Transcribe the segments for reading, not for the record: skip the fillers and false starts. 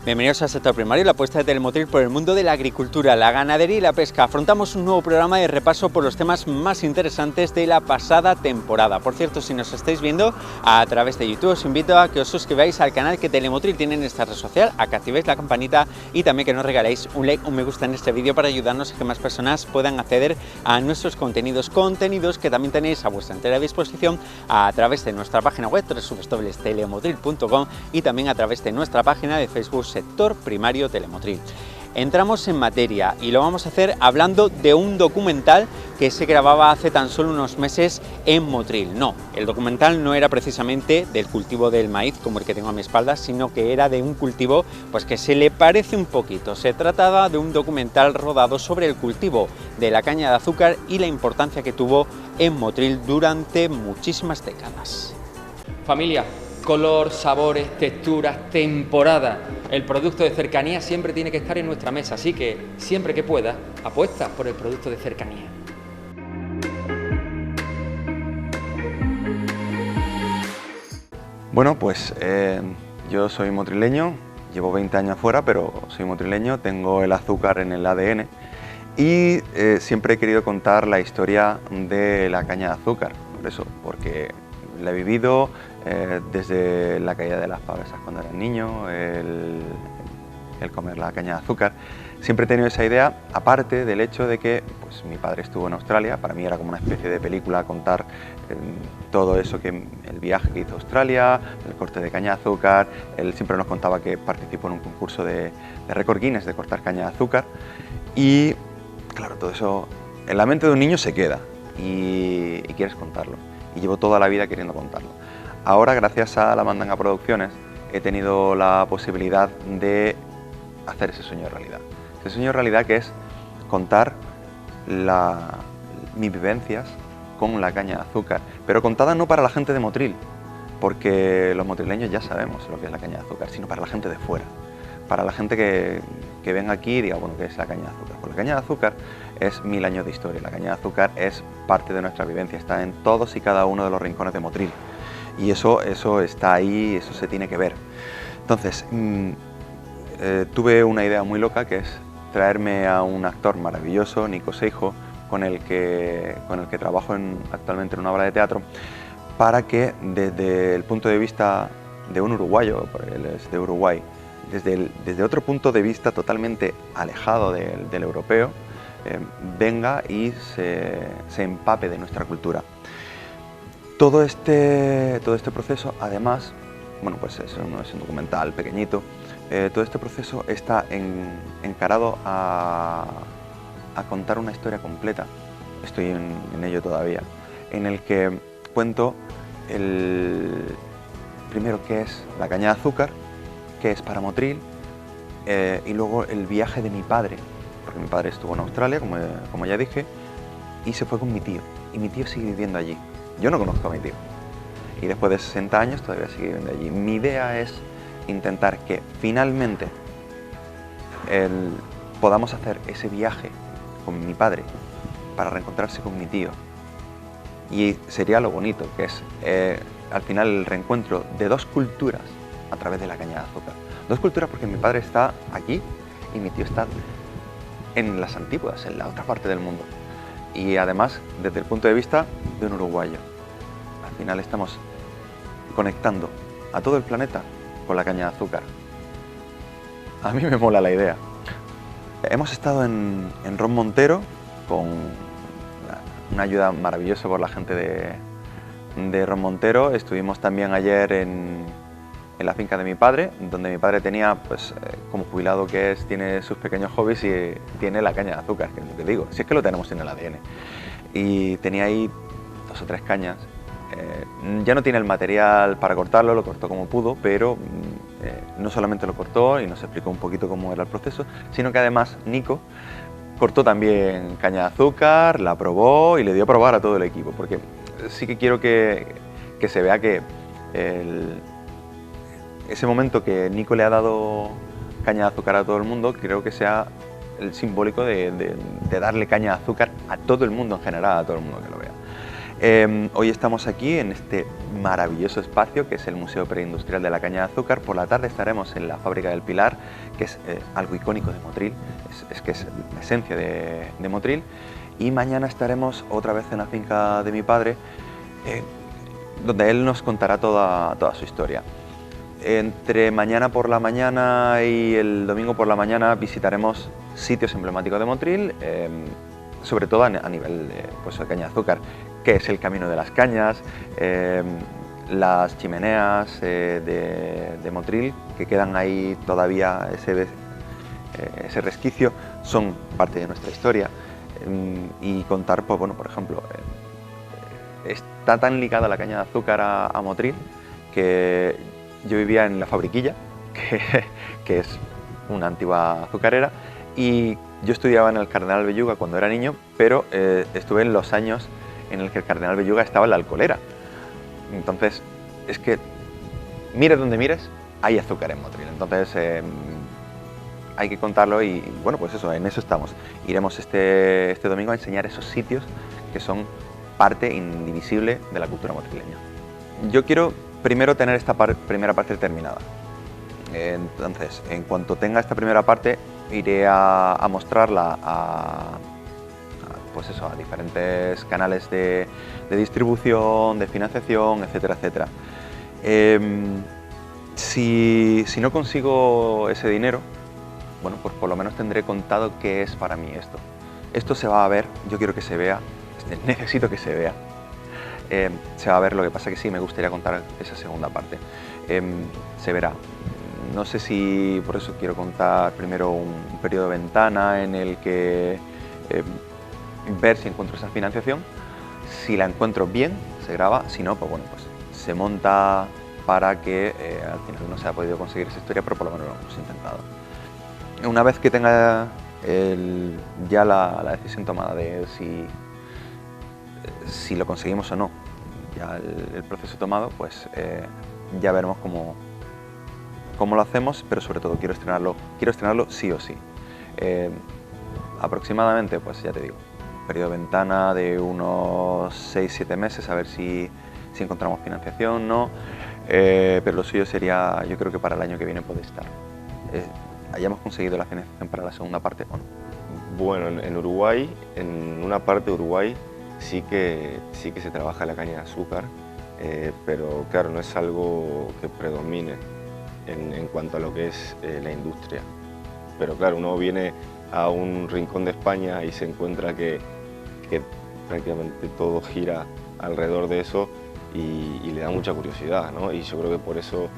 Bienvenidos al sector primario, la apuesta de Telemotril por el mundo de la agricultura, la ganadería y la pesca. Afrontamos un nuevo programa de repaso por los temas más interesantes de la pasada temporada. Por cierto, si nos estáis viendo a través de YouTube, os invito a que os suscribáis al canal que Telemotril tiene en esta red social, a que activéis la campanita y también que nos regaléis un like, un me gusta en este vídeo para ayudarnos a que más personas puedan acceder a nuestros contenidos que también tenéis a vuestra entera disposición a través de nuestra página web www.telemotril.com y también a través de nuestra página de Facebook Sector Primario Telemotril. Entramos en materia y lo vamos a hacer hablando de un documental que se grababa hace tan solo unos meses en Motril. No, el documental no era precisamente del cultivo del maíz como el que tengo a mi espalda, sino que era de un cultivo pues que se le parece un poquito. Se trataba de un documental rodado sobre el cultivo de la caña de azúcar y la importancia que tuvo en Motril durante muchísimas décadas. Familia, color, sabores, texturas, temporada. El producto de cercanía siempre tiene que estar en nuestra mesa, así que siempre que puedas, apuesta por el producto de cercanía. Bueno, pues yo soy motrileño, llevo 20 años fuera, pero soy motrileño, tengo el azúcar en el ADN y siempre he querido contar la historia de la caña de azúcar, por eso, porque la he vivido desde la caída de las pavesas cuando era niño, el comer la caña de azúcar. Siempre he tenido esa idea, aparte del hecho de que pues, mi padre estuvo en Australia. Para mí era como una especie de película contar todo eso, que el viaje que hizo a Australia, el corte de caña de azúcar. Él siempre nos contaba que participó en un concurso de récord Guinness de cortar caña de azúcar. Y claro, todo eso en la mente de un niño se queda y quieres contarlo. Y llevo toda la vida queriendo contarlo. Ahora, gracias a la Mandanga Producciones, he tenido la posibilidad de hacer ese sueño realidad. Ese sueño realidad que es contar mis vivencias con la caña de azúcar, pero contada no para la gente de Motril, porque los motrileños ya sabemos lo que es la caña de azúcar, sino para la gente de fuera, para la gente que venga aquí y diga, bueno, ¿qué es la caña de azúcar? Pues la caña de azúcar es 1000 años de historia, la caña de azúcar es parte de nuestra vivencia, está en todos y cada uno de los rincones de Motril, y eso está ahí, eso se tiene que ver. Entonces, tuve una idea muy loca, que es traerme a un actor maravilloso, Nico Seijo, con el que trabajo actualmente en una obra de teatro, para que desde el punto de vista de un uruguayo, porque él es de Uruguay, desde otro punto de vista totalmente alejado del europeo, venga y se empape de nuestra cultura. Todo este proceso, además, bueno, pues eso no es un documental pequeñito, todo este proceso está encarado a contar una historia completa. Estoy en ello todavía, en el que cuento primero qué es la caña de azúcar, qué es para Motril, y luego el viaje de mi padre, porque mi padre estuvo en Australia, como ya dije, y se fue con mi tío, y mi tío sigue viviendo allí. Yo no conozco a mi tío, y después de 60 años todavía sigue viviendo allí. Mi idea es intentar que finalmente podamos hacer ese viaje con mi padre para reencontrarse con mi tío, y sería lo bonito, que es al final el reencuentro de dos culturas a través de la caña de azúcar. Dos culturas, porque mi padre está aquí y mi tío está en las Antípodas, en la otra parte del mundo, y además desde el punto de vista de un uruguayo. Al final estamos conectando a todo el planeta con la caña de azúcar. A mí me mola la idea. Hemos estado en Ron Montero con una ayuda maravillosa por la gente de Ron Montero. Estuvimos también ayer en la finca de mi padre, donde mi padre tenía, pues como jubilado que es, tiene sus pequeños hobbies y tiene la caña de azúcar, que es lo que digo, si es que lo tenemos en el ADN. Y tenía ahí 2 o 3 cañas. Ya no tiene el material para cortarlo, lo cortó como pudo, pero no solamente lo cortó y nos explicó un poquito cómo era el proceso, sino que además Nico cortó también caña de azúcar, la probó y le dio a probar a todo el equipo, porque sí que quiero que se vea que ese momento que Nico le ha dado caña de azúcar a todo el mundo, creo que sea el simbólico de darle caña de azúcar a todo el mundo en general, a todo el mundo que lo vea. Hoy estamos aquí en este maravilloso espacio que es el Museo Preindustrial de la Caña de Azúcar. Por la tarde estaremos en la Fábrica del Pilar, que es algo icónico de Motril, que es la esencia de Motril. Y mañana estaremos otra vez en la finca de mi padre, donde él nos contará toda su historia. Entre mañana por la mañana y el domingo por la mañana visitaremos sitios emblemáticos de Motril, sobre todo a nivel de caña de azúcar, que es el Camino de las Cañas, las chimeneas de Motril, que quedan ahí todavía, ese resquicio, son parte de nuestra historia. Y contar, pues bueno, por ejemplo, está tan ligada la caña de azúcar a Motril que yo vivía en La Fabriquilla, que es una antigua azucarera, y yo estudiaba en el Cardenal Belluga cuando era niño, pero estuve en los años en el que el Cardenal Belluga estaba en la Alcolera. Entonces, es que mires donde mires, hay azúcar en Motril. Entonces, hay que contarlo y bueno, pues eso, en eso estamos. Iremos este domingo a enseñar esos sitios que son parte indivisible de la cultura motrileña. Yo quiero primero tener esta primera parte terminada. Entonces, en cuanto tenga esta primera parte, iré a mostrarla a diferentes canales de distribución, de financiación, etcétera, etcétera. Si no consigo ese dinero, bueno, pues por lo menos tendré contado qué es para mí esto. Esto se va a ver, yo quiero que se vea, necesito que se vea. Se va a ver, lo que pasa que sí, me gustaría contar esa segunda parte. Se verá. No sé si por eso quiero contar primero un periodo de ventana en el que ver si encuentro esa financiación. Si la encuentro bien, se graba, si no, pues bueno, pues se monta para que al final no se ha podido conseguir esa historia, pero por lo menos lo hemos intentado. Una vez que tenga ya la decisión tomada de si lo conseguimos o no, ya el proceso tomado, pues ya veremos cómo lo hacemos, pero sobre todo quiero estrenarlo sí o sí. Aproximadamente, pues ya te digo, periodo de ventana de unos 6-7 meses, a ver si encontramos financiación, ¿no? Pero lo suyo sería, yo creo que para el año que viene puede estar. ¿Hayamos conseguido la financiación para la segunda parte o no? Bueno, en Uruguay, en una parte de Uruguay, sí que se trabaja la caña de azúcar, pero claro, no es algo que predomine en cuanto a lo que es la industria. Pero claro, uno viene a un rincón de España y se encuentra que prácticamente todo gira alrededor de eso y le da mucha curiosidad, ¿no? Y yo creo que por eso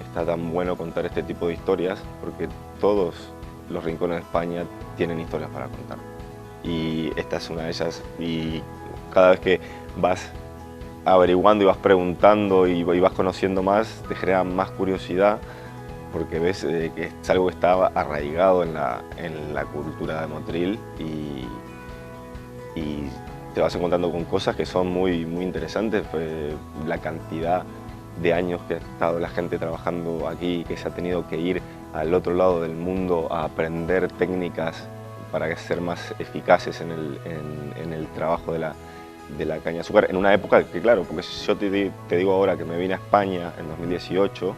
está tan bueno contar este tipo de historias, porque todos los rincones de España tienen historias para contar. Y esta es una de ellas, y cada vez que vas averiguando y vas preguntando y vas conociendo más, te genera más curiosidad, porque ves que es algo que está arraigado en la cultura de Motril y te vas encontrando con cosas que son muy interesantes. La cantidad de años que ha estado la gente trabajando aquí, que se ha tenido que ir al otro lado del mundo a aprender técnicas para ser más eficaces en el trabajo de la caña de azúcar, en una época que, claro, porque si yo te digo ahora que me vine a España en 2018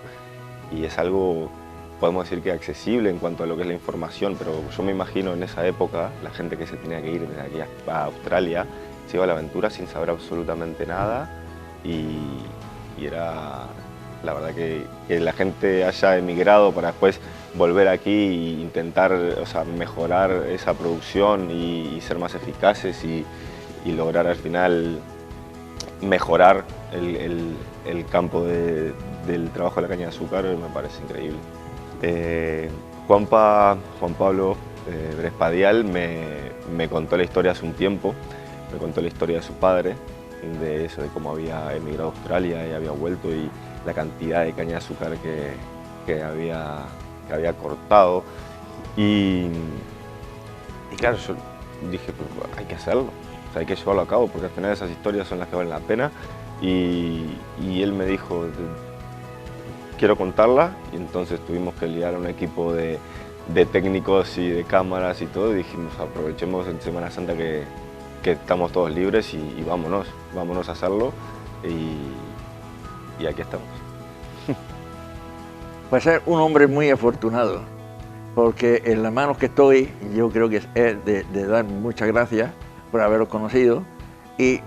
y es algo, podemos decir que accesible en cuanto a lo que es la información, pero yo me imagino en esa época la gente que se tenía que ir desde aquí a Australia se iba a la aventura sin saber absolutamente nada y era la verdad que la gente haya emigrado para después volver aquí e intentar, o sea, mejorar esa producción y ser más eficaces y lograr al final mejorar el campo del trabajo de la caña de azúcar me parece increíble. Juan Pablo Brespadial me contó la historia hace un tiempo, me contó la historia de su padre, de eso, de cómo había emigrado a Australia y había vuelto y la cantidad de caña de azúcar que había cortado y claro, yo dije, pues hay que hacerlo, o sea, hay que llevarlo a cabo porque al final esas historias son las que valen la pena y él me dijo, quiero contarla y entonces tuvimos que liar a un equipo de técnicos y de cámaras y todo y dijimos, aprovechemos en Semana Santa que que estamos todos libres y vámonos a hacerlo y aquí estamos. Pues ser un hombre muy afortunado, porque en las manos que estoy, yo creo que es de dar muchas gracias por haberlos conocido y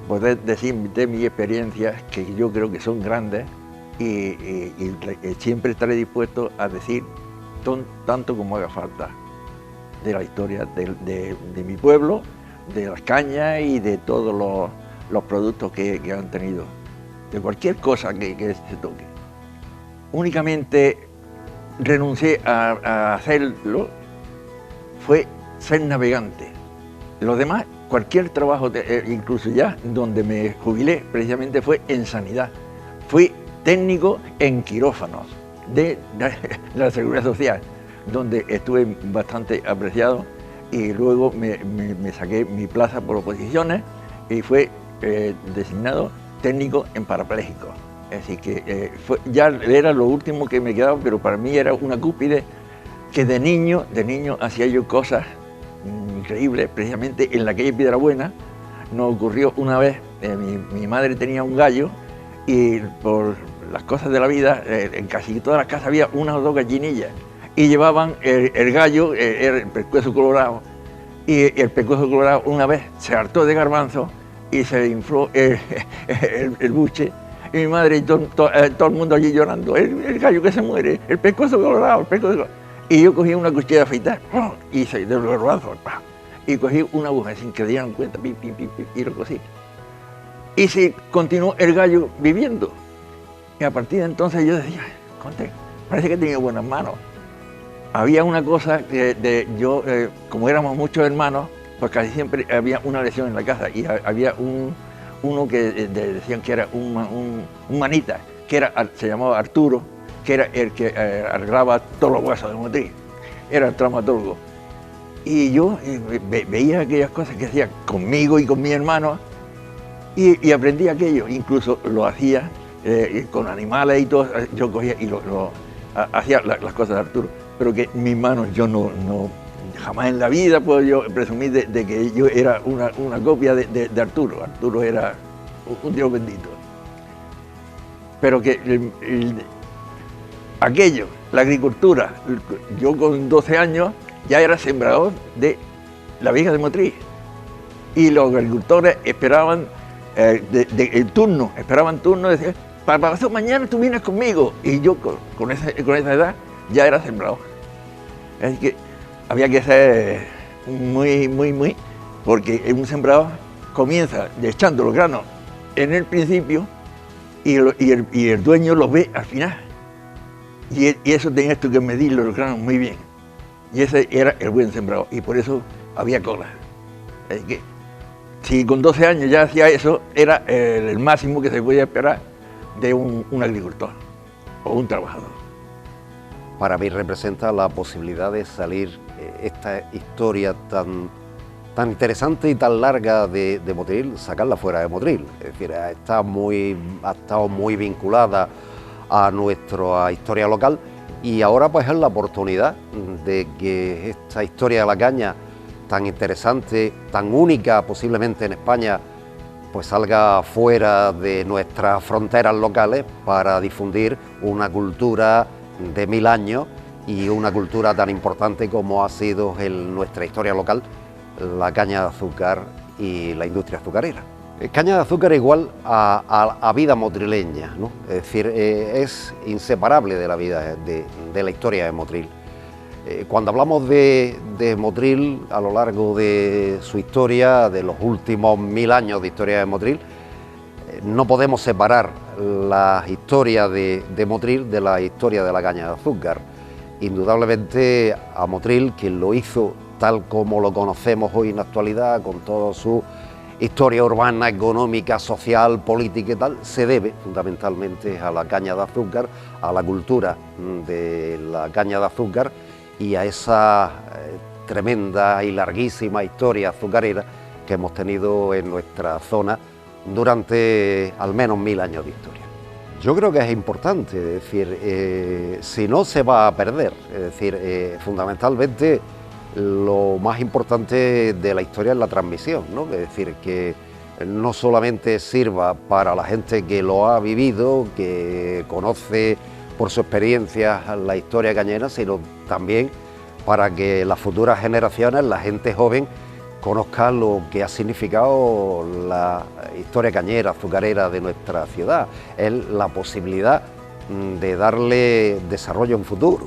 poder decir de mi experiencia, que yo creo que son grandes, y siempre estaré dispuesto a decir tanto como haga falta de la historia de mi pueblo, de las cañas y de todos los productos que han tenido, de cualquier cosa que se toque. Únicamente renuncié a hacerlo, fue ser navegante. Los demás, cualquier trabajo, incluso ya donde me jubilé, precisamente fue en sanidad. Fui técnico en quirófanos de la Seguridad Social, donde estuve bastante apreciado, y luego me saqué mi plaza por oposiciones y fue designado técnico en parapléjicos. Así que ya era lo último que me quedaba, pero para mí era una cúspide que de niño hacía yo cosas increíbles. Precisamente en la calle Piedrabuena nos ocurrió una vez, mi madre tenía un gallo y por las cosas de la vida, en casi todas las casas había una o dos gallinillas y llevaban el gallo, era el pescuezo colorado, y el pescuezo colorado una vez se hartó de garbanzo y se infló el buche. Y mi madre y todo el mundo allí llorando, el gallo que se muere, el pescuezo colorado, el pescuezo colorado. Y yo cogí una cuchilla de afeitar, y de los garbanzos, y cogí una aguja sin que dieran cuenta, y lo cosí. Y se continuó el gallo viviendo. Y a partir de entonces yo decía, conté, parece que tenía buenas manos. Había una cosa que como éramos muchos hermanos, pues casi siempre había una lesión en la casa, y había uno que decían que era un manita, que se llamaba Arturo, que era el que arreglaba todos los huesos de motriz, era el traumatólogo. Y yo veía aquellas cosas que hacía conmigo y con mi hermano, y aprendí aquello, incluso lo hacía con animales y todo, yo cogía y hacía las cosas de Arturo, pero que mis manos yo no jamás en la vida puedo yo presumir de que yo era una copia de Arturo. Arturo era un Dios bendito. Pero que aquello, la agricultura, yo con 12 años ya era sembrador de la viga de Motriz. Y los agricultores esperaban el turno, decían, para eso mañana tú vienes conmigo. Y yo con esa edad ya era sembrador. Así que había que ser muy, porque un sembrador comienza echando los granos en el principio y el dueño los ve al final. Y eso tenías tú que medir los granos muy bien. Y ese era el buen sembrador, y por eso había cola. Así que si con 12 años ya hacía eso, era el máximo que se podía esperar de un agricultor o un trabajador. Para mí representa la posibilidad de salir esta historia tan interesante y tan larga de Motril, sacarla fuera de Motril. Es decir, ha estado muy vinculada a nuestra historia local, y ahora pues es la oportunidad de que esta historia de la caña, tan interesante, tan única posiblemente en España, pues salga fuera de nuestras fronteras locales para difundir una cultura de 1000 años y una cultura tan importante como ha sido en nuestra historia local la caña de azúcar y la industria azucarera. Caña de azúcar igual a vida motrileña, ¿no? Es decir, es inseparable de la vida, de la historia de Motril. Cuando hablamos de Motril a lo largo de su historia, de los últimos 1000 años de historia de Motril, no podemos separar la historia de Motril de la historia de la caña de azúcar. Indudablemente a Motril, quien lo hizo tal como lo conocemos hoy en la actualidad, con toda su historia urbana, económica, social, política y tal, se debe fundamentalmente a la caña de azúcar, a la cultura de la caña de azúcar y a esa tremenda y larguísima historia azucarera que hemos tenido en nuestra zona durante al menos 1000 años de historia. Yo creo que es importante, es decir, si no se va a perder, es decir, fundamentalmente lo más importante de la historia es la transmisión, ¿no? Es decir, que no solamente sirva para la gente que lo ha vivido, que conoce por su experiencia la historia cañera, sino también para que las futuras generaciones, la gente joven, conozca lo que ha significado la historia cañera, azucarera de nuestra ciudad. Es la posibilidad de darle desarrollo en futuro.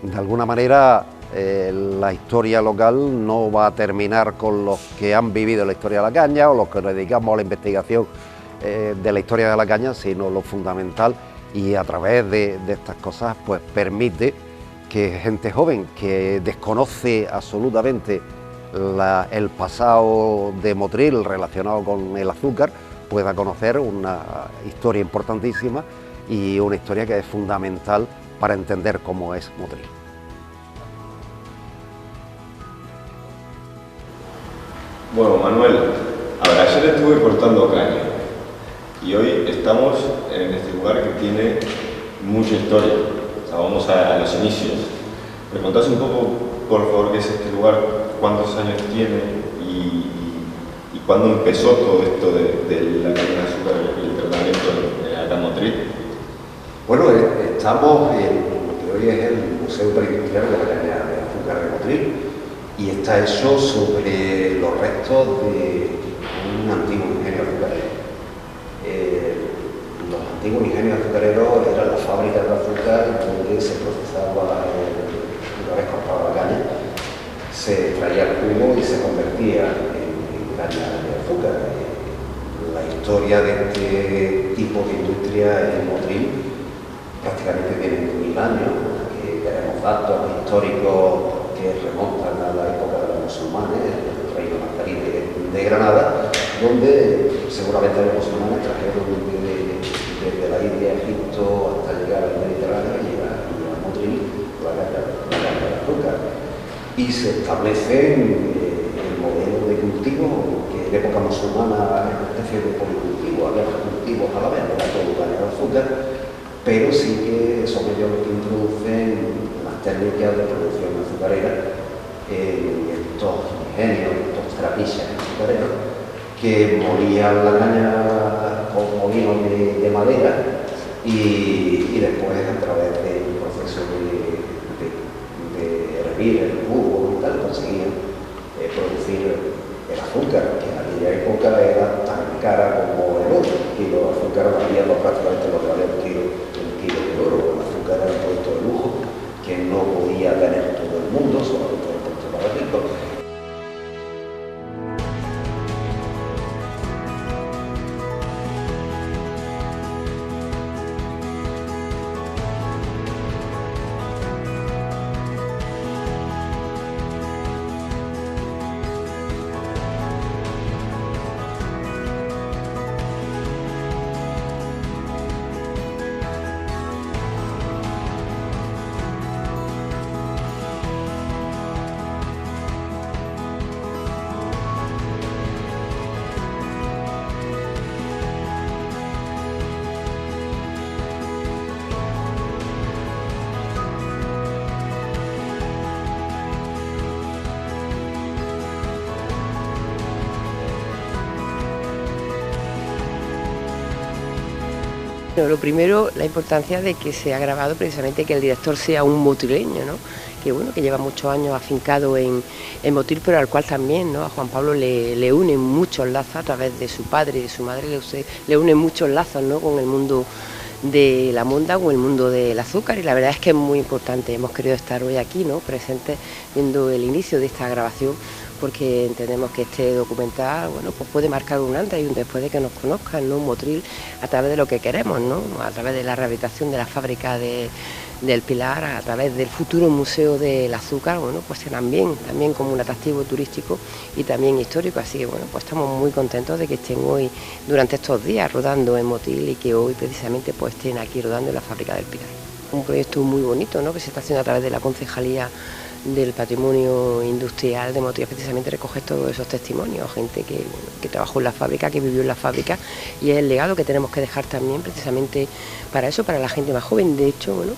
De alguna manera, la historia local no va a terminar con los que han vivido la historia de la caña o los que nos dedicamos a la investigación de la historia de la caña, sino lo fundamental, y a través de estas cosas pues permite que gente joven que desconoce absolutamente el pasado de Motril relacionado con el azúcar pueda conocer una historia importantísima y una historia que es fundamental para entender cómo es Motril. Bueno, Manuel, a ver, ayer estuve cortando caña y hoy estamos en este lugar que tiene mucha historia. O sea, vamos a los inicios. ¿Me contás un poco, por favor, qué es este lugar, cuántos años tiene y cuándo empezó todo esto de la caña de azúcar y el tratamiento acá en Motril? Bueno, estamos en lo que hoy es el Museo Preindustrial de la Caña de Azúcar de Motril, y está hecho sobre los restos de un antiguo ingenio azucarero. Los antiguos ingenios azucareros eran las fábricas de azúcar donde se procesaba, una vez cortada la caña, se extraía el jugo y se convertía en caña de azúcar. La historia de este tipo de industria en Motril prácticamente tiene 1000 años, que tenemos datos históricos que remontan a la época de los musulmanes, el reino nazarí de Granada, donde seguramente los musulmanes trajeron desde la India a Egipto hasta llegar al Mediterráneo y llegar a Motril, la caña de azúcar. Y se establece el modelo de cultivo, que en época musulmana es una especie de policultivo, había cultivos a la vez, era todo caña de azúcar, pero sí que son ellos los que introducen las técnicas de producción azucarera en estos ingenios, estos trapiches azucareros, que molían la caña con molinos de madera y después, a través del proceso de hervir el jugo y tal, conseguían producir el azúcar, que en aquella época era tan cara como el oro. El kilo de azúcar valía prácticamente lo que valía un kilo de oro. El azúcar era un producto de lujo que no podía tener todo el mundo, solamente el producto para ricos. Lo primero, la importancia de que se ha grabado precisamente que el director sea un motrileño, ¿no? Que bueno, que lleva muchos años afincado en Motril, pero al cual también, ¿no? A Juan Pablo le unen muchos lazos a través de su padre y de su madre, le unen muchos lazos, ¿no? Con el mundo de la monda, con el mundo del azúcar, y la verdad es que es muy importante. Hemos querido estar hoy aquí, ¿no? Presentes viendo el inicio de esta grabación, porque entendemos que este documental, bueno, pues puede marcar un antes y un después de que nos conozcan, ¿no? Motril, a través de lo que queremos, ¿no? A través de la rehabilitación de la fábrica del Pilar, a través del futuro museo del azúcar, bueno, pues también como un atractivo turístico y también histórico. Así que bueno, pues estamos muy contentos de que estén hoy, durante estos días, rodando en Motril, y que hoy precisamente pues estén aquí rodando en la fábrica del Pilar. Un proyecto muy bonito, ¿no? Que se está haciendo a través de la Concejalía del Patrimonio Industrial de Motril, precisamente recoge todos esos testimonios, gente que trabajó en la fábrica, que vivió en la fábrica, y es el legado que tenemos que dejar también precisamente para eso, para la gente más joven. De hecho, bueno,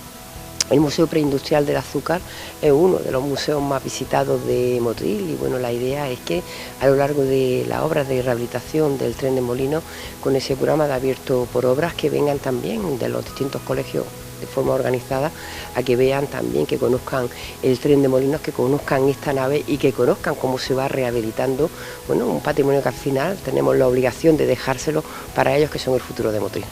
El Museo Preindustrial del Azúcar es uno de los museos más visitados de Motril y bueno, la idea es que a lo largo de las obras de rehabilitación del tren de Molinos, con ese programa de abierto por obras, que vengan también de los distintos colegios de forma organizada, a que vean también, que conozcan el tren de Molinos, que conozcan esta nave y que conozcan cómo se va rehabilitando, bueno, un patrimonio que al final tenemos la obligación de dejárselo para ellos, que son el futuro de Motril.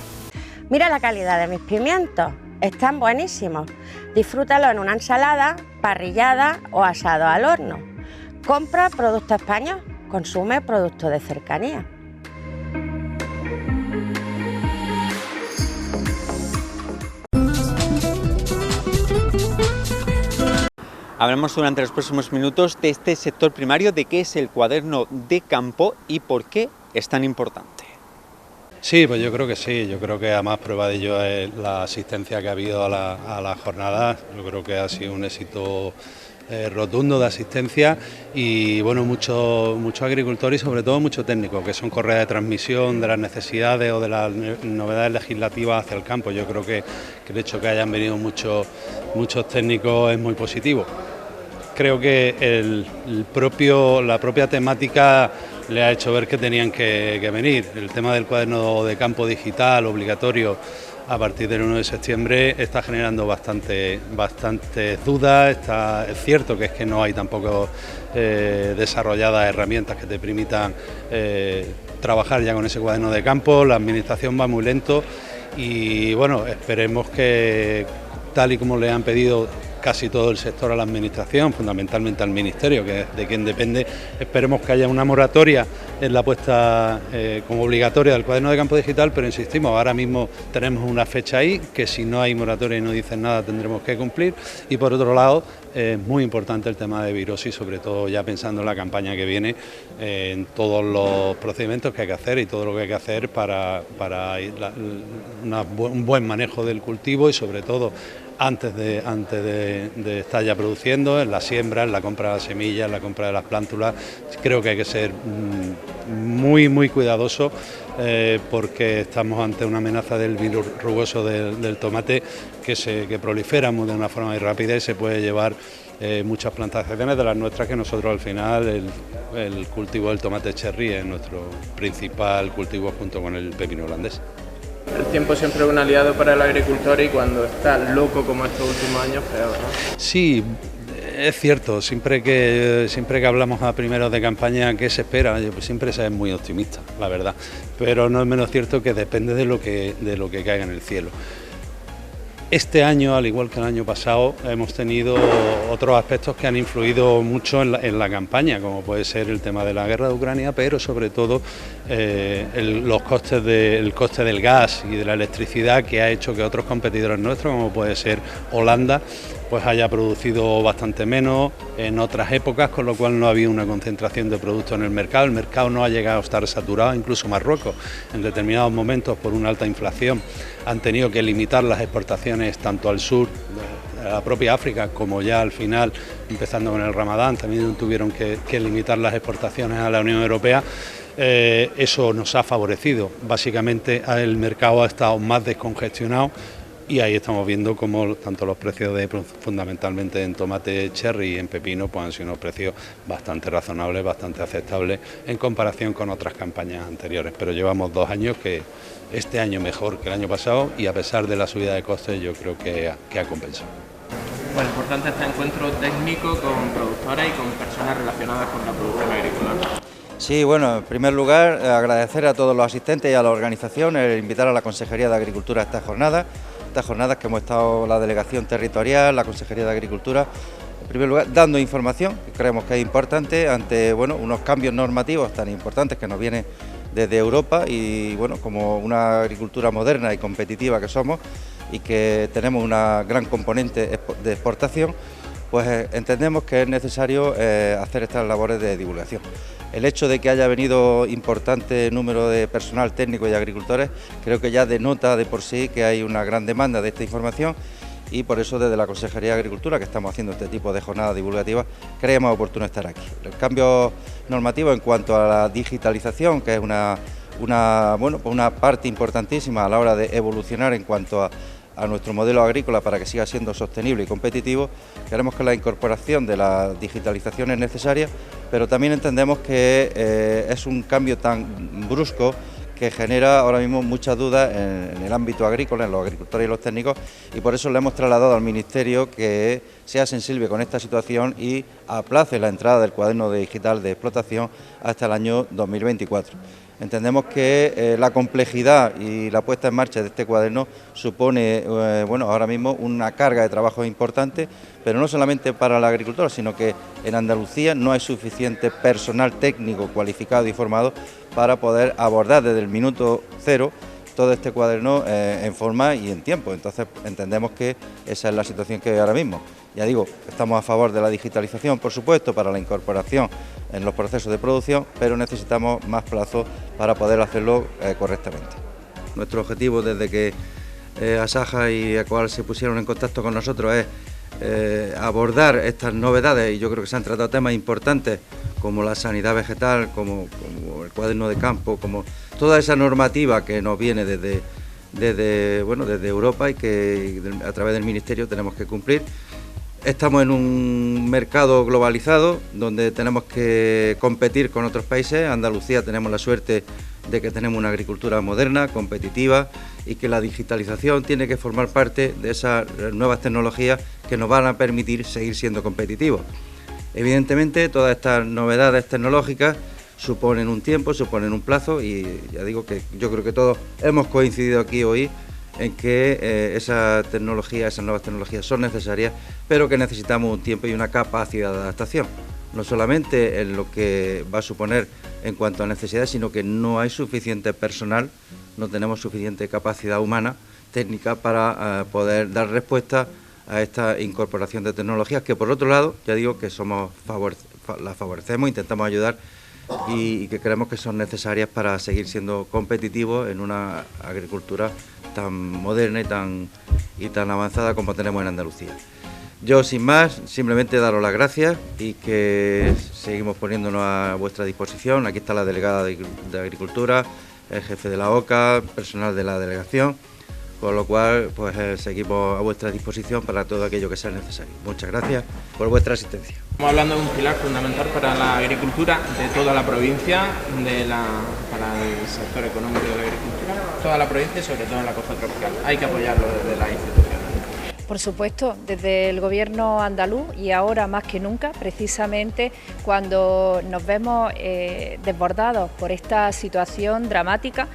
Mira la calidad de mis pimientos. Están buenísimos. Disfrútalo en una ensalada, parrillada o asado al horno. Compra producto español, consume productos de cercanía. Hablamos durante los próximos minutos de este sector primario, de qué es el cuaderno de campo y por qué es tan importante. Sí, pues yo creo que sí, yo creo que a más prueba de ello es la asistencia que ha habido a la jornada. Yo creo que ha sido un éxito rotundo de asistencia y bueno, muchos agricultores y sobre todo muchos técnicos que son correas de transmisión de las necesidades o de las novedades legislativas hacia el campo. Yo creo que el hecho de que hayan venido muchos técnicos es muy positivo. Creo que la propia temática le ha hecho ver que tenían que venir. El tema del cuaderno de campo digital obligatorio a partir del 1 de septiembre está generando bastantes dudas. Es cierto que es que no hay tampoco desarrolladas herramientas que te permitan trabajar ya con ese cuaderno de campo. La administración va muy lento y bueno, esperemos que tal y como le han pedido casi todo el sector a la administración, fundamentalmente al Ministerio, que es de quien depende, esperemos que haya una moratoria en la puesta como obligatoria del cuaderno de campo digital, pero insistimos, ahora mismo tenemos una fecha ahí, que si no hay moratoria y no dicen nada tendremos que cumplir, y por otro lado, es muy importante el tema de virosis, sobre todo ya pensando en la campaña que viene, en todos los procedimientos que hay que hacer y todo lo que hay que hacer para un buen manejo del cultivo y sobre todo antes de estar ya produciendo, en la siembra, en la compra de las semillas, en la compra de las plántulas. Creo que hay que ser muy cuidadoso porque estamos ante una amenaza del virus rugoso del tomate que prolifera de una forma muy rápida y se puede llevar muchas plantaciones de las nuestras, que nosotros al final el cultivo del tomate cherry es nuestro principal cultivo junto con el pepino holandés. El tiempo siempre es un aliado para el agricultor y cuando está loco como estos últimos años, peor, ¿no? Sí, es cierto, siempre que hablamos a primeros de campaña, ¿qué se espera? Pues siempre se es muy optimista, la verdad, pero no es menos cierto que depende de lo que caiga en el cielo. Este año, al igual que el año pasado, hemos tenido otros aspectos que han influido mucho en la campaña, como puede ser el tema de la guerra de Ucrania, pero sobre todo el coste del gas y de la electricidad, que ha hecho que otros competidores nuestros, como puede ser Holanda, pues haya producido bastante menos en otras épocas, con lo cual no ha habido una concentración de productos en el mercado. El mercado no ha llegado a estar saturado, incluso Marruecos en determinados momentos por una alta inflación han tenido que limitar las exportaciones tanto al sur, a la propia África, como ya al final, empezando con el Ramadán, también tuvieron que limitar las exportaciones a la Unión Europea. Eso nos ha favorecido. Básicamente el mercado ha estado más descongestionado y ahí estamos viendo cómo tanto los precios fundamentalmente en tomate cherry y en pepino pues han sido unos precios bastante razonables, bastante aceptables en comparación con otras campañas anteriores, pero llevamos 2 años que este año mejor que el año pasado y a pesar de la subida de costes yo creo que ha compensado. Bueno, importante este encuentro técnico con productores y con personas relacionadas con la producción agrícola. Sí, bueno, en primer lugar agradecer a todos los asistentes y a la organización, invitar a la Consejería de Agricultura a estas jornadas que hemos estado la Delegación Territorial, la Consejería de Agricultura, en primer lugar dando información, que creemos que es importante ante unos cambios normativos tan importantes que nos vienen desde Europa y bueno, como una agricultura moderna y competitiva que somos y que tenemos una gran componente de exportación, pues entendemos que es necesario hacer estas labores de divulgación. El hecho de que haya venido importante número de personal técnico y agricultores creo que ya denota de por sí que hay una gran demanda de esta información y por eso desde la Consejería de Agricultura, que estamos haciendo este tipo de jornadas divulgativas, creemos oportuno estar aquí. El cambio normativo en cuanto a la digitalización, que es una parte importantísima a la hora de evolucionar en cuanto a nuestro modelo agrícola para que siga siendo sostenible y competitivo. Creemos que la incorporación de la digitalización es necesaria, pero también entendemos que es un cambio tan brusco que genera ahora mismo muchas dudas en el ámbito agrícola, en los agricultores y los técnicos, y por eso le hemos trasladado al Ministerio que sea sensible con esta situación y aplace la entrada del cuaderno digital de explotación hasta el año 2024. Entendemos que la complejidad y la puesta en marcha de este cuaderno supone, ahora mismo una carga de trabajo importante, pero no solamente para el agricultor, sino que en Andalucía no hay suficiente personal técnico cualificado y formado para poder abordar desde el minuto cero todo este cuaderno en forma y en tiempo. Entonces entendemos que esa es la situación que hay ahora mismo. Ya digo, estamos a favor de la digitalización, por supuesto, para la incorporación en los procesos de producción, pero necesitamos más plazo para poder hacerlo correctamente. Nuestro objetivo desde que Asaja y Ecoal se pusieron en contacto con nosotros es abordar estas novedades, y yo creo que se han tratado temas importantes como la sanidad vegetal, como el cuaderno de campo, como toda esa normativa que nos viene desde Europa y que a través del Ministerio tenemos que cumplir. Estamos en un mercado globalizado donde tenemos que competir con otros países. En Andalucía tenemos la suerte de que tenemos una agricultura moderna, competitiva, y que la digitalización tiene que formar parte de esas nuevas tecnologías que nos van a permitir seguir siendo competitivos. Evidentemente, todas estas novedades tecnológicas suponen un tiempo, suponen un plazo, y ya digo que yo creo que todos hemos coincidido aquí hoy en que esas nuevas tecnologías son necesarias, pero que necesitamos un tiempo y una capacidad de adaptación, no solamente en lo que va a suponer en cuanto a necesidades, sino que no hay suficiente personal, no tenemos suficiente capacidad humana, técnica, para poder dar respuesta a esta incorporación de tecnologías que, por otro lado, ya digo que las favorecemos, intentamos ayudar y que creemos que son necesarias para seguir siendo competitivos en una agricultura tan moderna y tan avanzada como tenemos en Andalucía. Yo, sin más, simplemente daros las gracias y que seguimos poniéndonos a vuestra disposición. Aquí está la delegada de Agricultura, el jefe de la OCA, personal de la delegación, con lo cual pues seguimos a vuestra disposición para todo aquello que sea necesario. Muchas gracias por vuestra asistencia. Estamos hablando de un pilar fundamental para la agricultura de toda la provincia, para el sector económico de la agricultura, toda la provincia y sobre todo en la costa tropical. Hay que apoyarlo desde las instituciones. Por supuesto, desde el Gobierno andaluz y ahora más que nunca, precisamente cuando nos vemos desbordados por esta situación dramática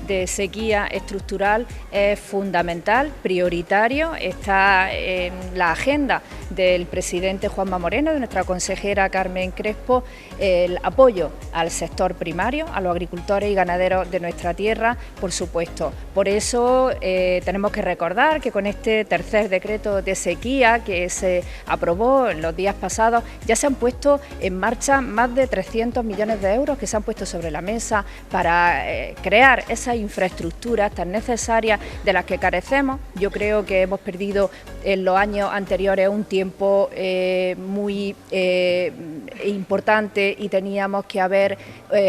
de sequía estructural, es fundamental, prioritario, está en la agenda del presidente Juanma Moreno, de nuestra consejera Carmen Crespo, el apoyo al sector primario, a los agricultores y ganaderos de nuestra tierra, por supuesto. Por eso tenemos que recordar que con este tercer decreto de sequía que se aprobó en los días pasados, ya se han puesto en marcha más de 300 millones de euros que se han puesto sobre la mesa para crear esas infraestructuras tan necesarias de las que carecemos. Yo creo que hemos perdido en los años anteriores un tiempo muy importante y teníamos que haber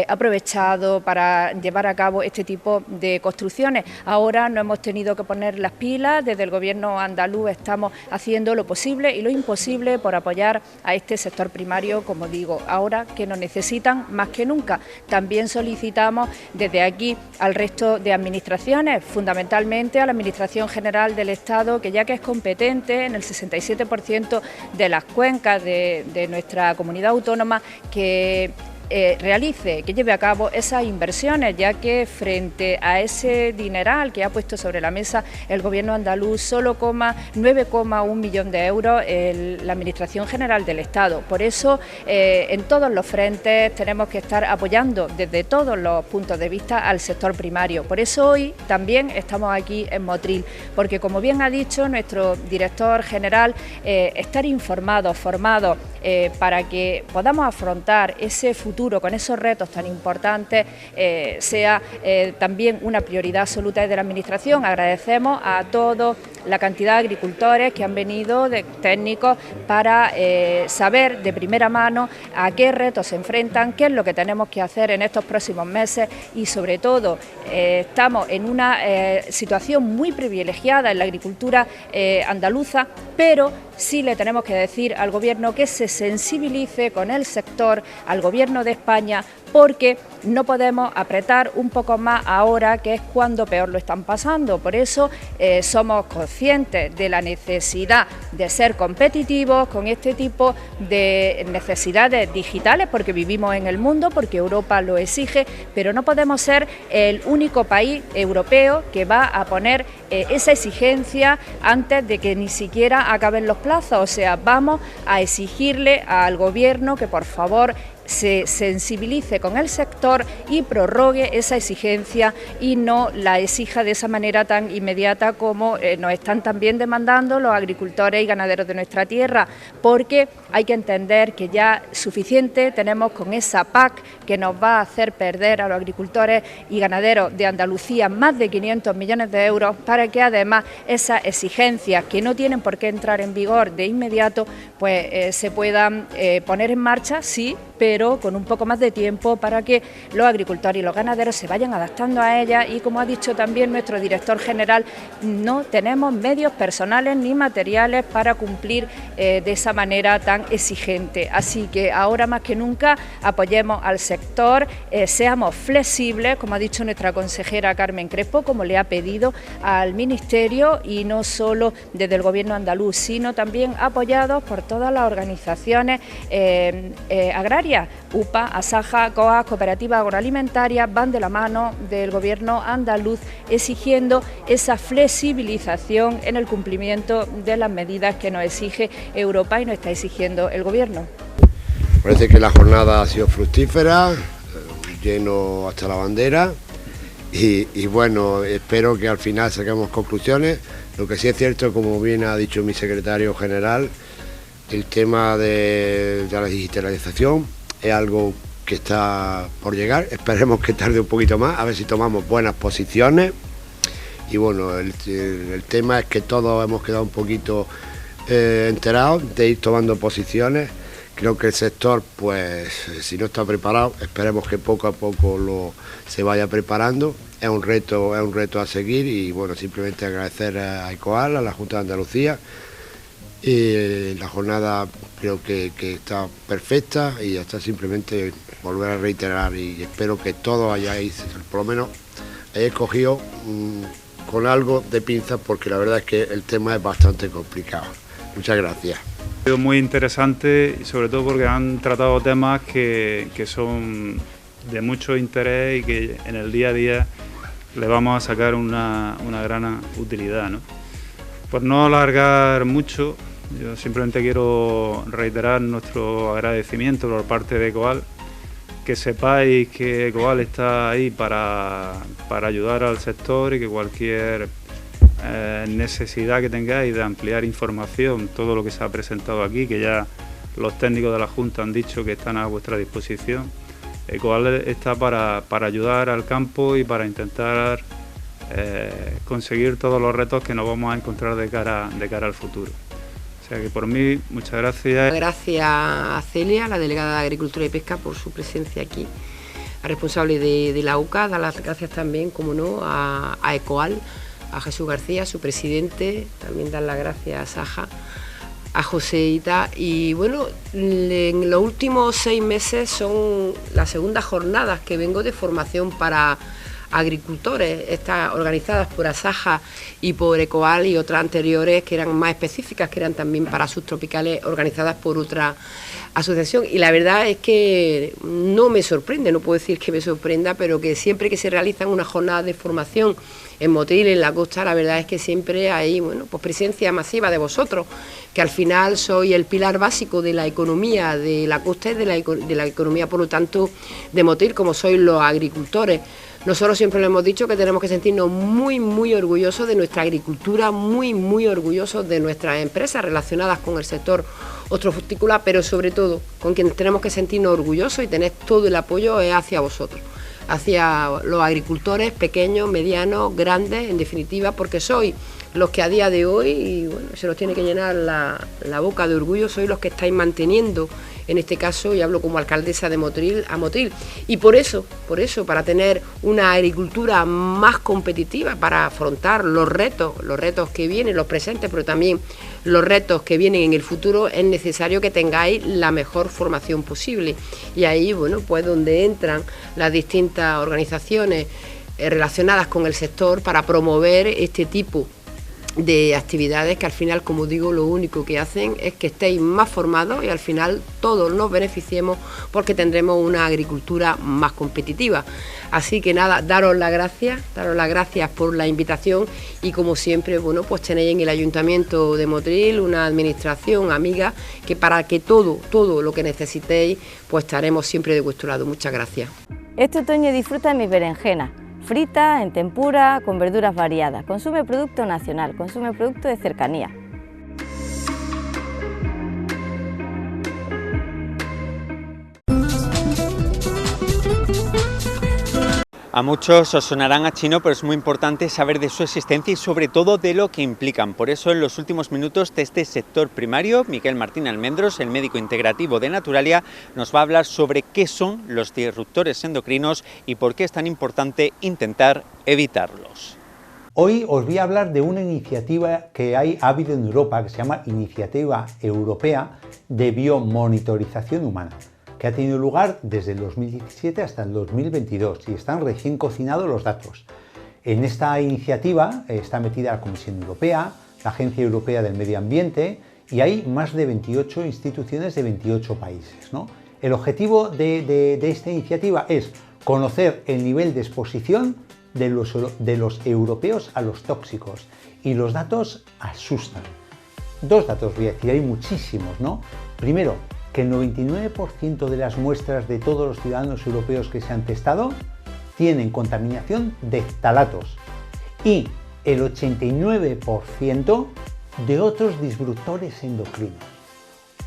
aprovechado para llevar a cabo este tipo de construcciones. Ahora no hemos tenido que poner las pilas, desde el Gobierno andaluz estamos haciendo lo posible y lo imposible por apoyar a este sector primario, como digo, ahora que nos necesitan más que nunca. También solicitamos desde aquí al resto de administraciones, fundamentalmente a la Administración General del Estado, que ya que es competente en el 67% de las cuencas de nuestra comunidad autónoma, que realice, que lleve a cabo esas inversiones, ya que frente a ese dineral que ha puesto sobre la mesa el Gobierno andaluz, solo 9,1 millón de euros la Administración General del Estado. Por eso, en todos los frentes tenemos que estar apoyando desde todos los puntos de vista al sector primario. Por eso hoy también estamos aquí en Motril, porque como bien ha dicho nuestro director general, estar informados, formados, para que podamos afrontar ese futuro futuro, con esos retos tan importantes, sea también una prioridad absoluta de la Administración. Agradecemos a todos la cantidad de agricultores que han venido, de técnicos, para saber de primera mano a qué retos se enfrentan, qué es lo que tenemos que hacer en estos próximos meses y sobre todo estamos en una situación muy privilegiada en la agricultura andaluza, pero sí le tenemos que decir al Gobierno que se sensibilice con el sector, al Gobierno de España, porque no podemos apretar un poco más ahora, que es cuando peor lo están pasando. Por eso somos conscientes de la necesidad de ser competitivos con este tipo de necesidades digitales, porque vivimos en el mundo, porque Europa lo exige, pero no podemos ser el único país europeo que va a poner esa exigencia antes de que ni siquiera acaben los plazos. O sea, vamos a exigirle al Gobierno que por favor se sensibilice con el sector y prorrogue esa exigencia y no la exija de esa manera tan inmediata como nos están también demandando los agricultores y ganaderos de nuestra tierra, porque hay que entender que ya suficiente tenemos con esa PAC que nos va a hacer perder a los agricultores y ganaderos de Andalucía más de 500 millones de euros, para que además esas exigencias que no tienen por qué entrar en vigor de inmediato, pues se puedan poner en marcha, sí, pero con un poco más de tiempo para que los agricultores y los ganaderos se vayan adaptando a ellas. Y como ha dicho también nuestro director general, no tenemos medios personales ni materiales para cumplir de esa manera tan exigente. Así que ahora más que nunca apoyemos al sector, seamos flexibles, como ha dicho nuestra consejera Carmen Crespo, como le ha pedido al Ministerio, y no solo desde el Gobierno andaluz, sino también apoyados por todas las organizaciones agrarias. UPA, ASAJA, COAS, Cooperativas Agroalimentarias van de la mano del Gobierno andaluz exigiendo esa flexibilización en el cumplimiento de las medidas que nos exige Europa y nos está exigiendo el Gobierno. Parece que la jornada ha sido fructífera, lleno hasta la bandera y bueno, espero que al final saquemos conclusiones. Lo que sí es cierto, como bien ha dicho mi secretario general, el tema de la digitalización es algo que está por llegar, esperemos que tarde un poquito más, a ver si tomamos buenas posiciones. Y bueno, el tema es que todos hemos quedado un poquito enterados de ir tomando posiciones. Creo que el sector, pues si no está preparado, esperemos que poco a poco se vaya preparando. Es un reto a seguir y bueno, simplemente agradecer a ECOAL, a la Junta de Andalucía. La jornada creo que está perfecta y hasta simplemente volver a reiterar, y espero que todos hayáis, por lo menos, hayáis cogido con algo de pinzas, porque la verdad es que el tema es bastante complicado. Muchas gracias. Ha sido muy interesante, y sobre todo porque han tratado temas que son de mucho interés y que en el día a día le vamos a sacar una gran utilidad, ¿no? Por no alargar mucho, yo simplemente quiero reiterar nuestro agradecimiento por parte de ECOAL, que sepáis que ECOAL está ahí para ayudar al sector y que cualquier necesidad que tengáis de ampliar información, todo lo que se ha presentado aquí, que ya los técnicos de la Junta han dicho que están a vuestra disposición. ECOAL está para ayudar al campo y para intentar conseguir todos los retos que nos vamos a encontrar de cara al futuro. O sea que por mí, muchas gracias. Gracias a Celia, la delegada de Agricultura y Pesca, por su presencia aquí, al responsable de la UCA, dar las gracias también, como no, a ECOAL, a Jesús García, su presidente, también dar las gracias a Saja, a Joseita. Y bueno, en los últimos 6 meses son las segundas jornadas que vengo de formación para agricultores, estas organizadas por Asaja y por ECOAL, y otras anteriores que eran más específicas, que eran también para subtropicales, organizadas por otra asociación. Y la verdad es que no me sorprende, no puedo decir que me sorprenda, pero que siempre que se realizan unas jornadas de formación en Motril, en la costa, la verdad es que siempre hay, bueno, pues presencia masiva de vosotros, que al final sois el pilar básico de la economía de la costa y de la economía, por lo tanto, de Motril, como sois los agricultores. Nosotros siempre le hemos dicho que tenemos que sentirnos muy, muy orgullosos de nuestra agricultura, muy, muy orgullosos de nuestras empresas relacionadas con el sector hortofrutícola, pero sobre todo con quienes tenemos que sentirnos orgullosos y tener todo el apoyo es hacia vosotros, hacia los agricultores pequeños, medianos, grandes, en definitiva, porque sois los que a día de hoy, y bueno, se nos tiene que llenar la boca de orgullo, sois los que estáis manteniendo, en este caso, y hablo como alcaldesa de Motril, a Motril. Y por eso, para tener una agricultura más competitiva, para afrontar los retos que vienen, los presentes, pero también los retos que vienen en el futuro, es necesario que tengáis la mejor formación posible. Y ahí, bueno, pues donde entran las distintas organizaciones relacionadas con el sector para promover este tipo de actividades que al final, como digo, lo único que hacen es que estéis más formados y al final todos nos beneficiemos porque tendremos una agricultura más competitiva. Así que nada, daros las gracias por la invitación y como siempre, bueno, pues tenéis en el Ayuntamiento de Motril una administración amiga que para que todo lo que necesitéis, pues estaremos siempre de vuestro lado. Muchas gracias. Este otoño disfruta de mis berenjenas. Frita, en tempura, con verduras variadas. Consume producto nacional, consume producto de cercanía. A muchos os sonarán a chino, pero es muy importante saber de su existencia y sobre todo de lo que implican. Por eso, en los últimos minutos de este sector primario, Miguel Martín Almendros, el médico integrativo de Naturalia, nos va a hablar sobre qué son los disruptores endocrinos y por qué es tan importante intentar evitarlos. Hoy os voy a hablar de una iniciativa que ha habido en Europa, que se llama Iniciativa Europea de Biomonitorización Humana, que ha tenido lugar desde el 2017 hasta el 2022 y están recién cocinados los datos. En esta iniciativa está metida la Comisión Europea, la Agencia Europea del Medio Ambiente y hay más de 28 instituciones de 28 países, ¿no? El objetivo de esta iniciativa es conocer el nivel de exposición de los europeos a los tóxicos y los datos asustan. Dos datos voy a decir, hay muchísimos, ¿no? Primero, que el 99% de las muestras de todos los ciudadanos europeos que se han testado tienen contaminación de ftalatos y el 89% de otros disruptores endocrinos.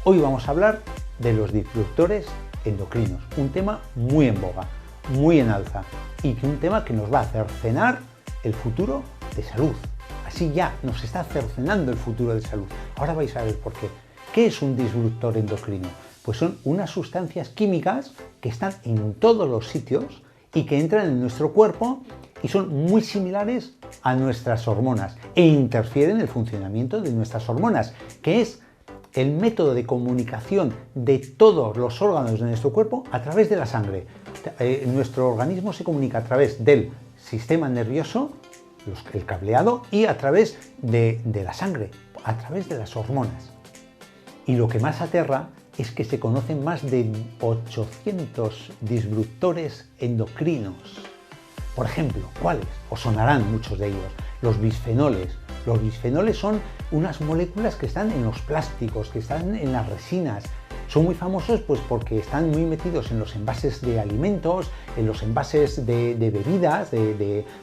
Hoy vamos a hablar de los disruptores endocrinos, un tema muy en boga, muy en alza y un tema que nos va a cercenar el futuro de salud. Así ya nos está cercenando el futuro de salud. Ahora vais a ver por qué. ¿Qué es un disruptor endocrino? Pues son unas sustancias químicas que están en todos los sitios y que entran en nuestro cuerpo y son muy similares a nuestras hormonas e interfieren en el funcionamiento de nuestras hormonas, que es el método de comunicación de todos los órganos de nuestro cuerpo a través de la sangre. Nuestro organismo se comunica a través del sistema nervioso, el cableado, y a través de la sangre, a través de las hormonas. Y lo que más aterra es que se conocen más de 800 disruptores endocrinos. Por ejemplo, ¿cuáles? Os sonarán muchos de ellos. Los bisfenoles. Los bisfenoles son unas moléculas que están en los plásticos, que están en las resinas. Son muy famosos pues porque están muy metidos en los envases de alimentos, en los envases de bebidas,